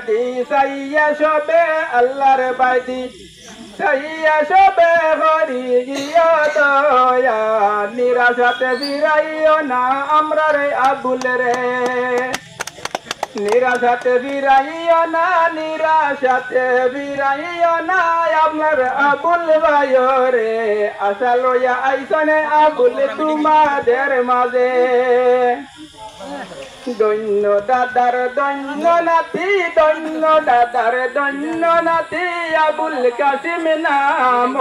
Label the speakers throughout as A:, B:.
A: বাদি সাইয়া সবে আল্লাহর বাদি সাইয়া সবে হরি গিয়া দয়া নিরাশাতে ফিরাইও না আমরা রে আবুল রে নিরাশাতে ফিরাইও না নিরাশাতে ফিরাইও না আপনার আবুল ভাই রে আশা লইয়া আইসনে আবুল তোমাদের মাঝে দৈন্য দাদার দৈন্য নাতি দৈন্য দাদার দৈন্য নাতি আবুল কাসিম নাম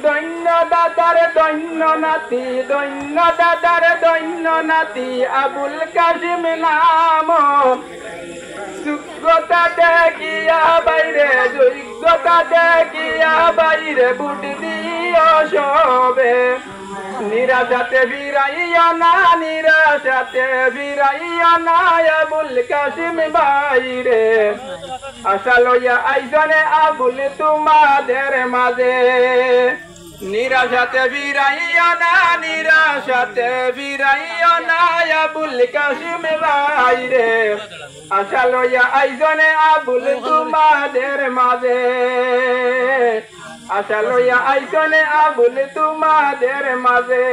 A: দৈন্য দাদার দৈন্য নাতি দৈন্য দাদার দৈন্য নাতি আবুল কাসিম নাম যোগ্যতা দেখিয়া বাইরে যোগ্যতা দেখিয়া বাইরে বুট দিও সবে নিরাশাতে ফিরাইয়া না নিরাশাতে ফিরাইয়া না আবুল কাসিম বাইরে আশা লইয়া আইসনে আবুল তোমাদের মাঝে নিরাশাতে ফিরাইয়া না নিরাশাতে ফিরাইয়া না আবুল কাসিম বাইরে আশা লইয়া আইসনে আবুল তোমাদের মাঝে আশা লইয়া আইসনে আবুল তোমাদের মাঝে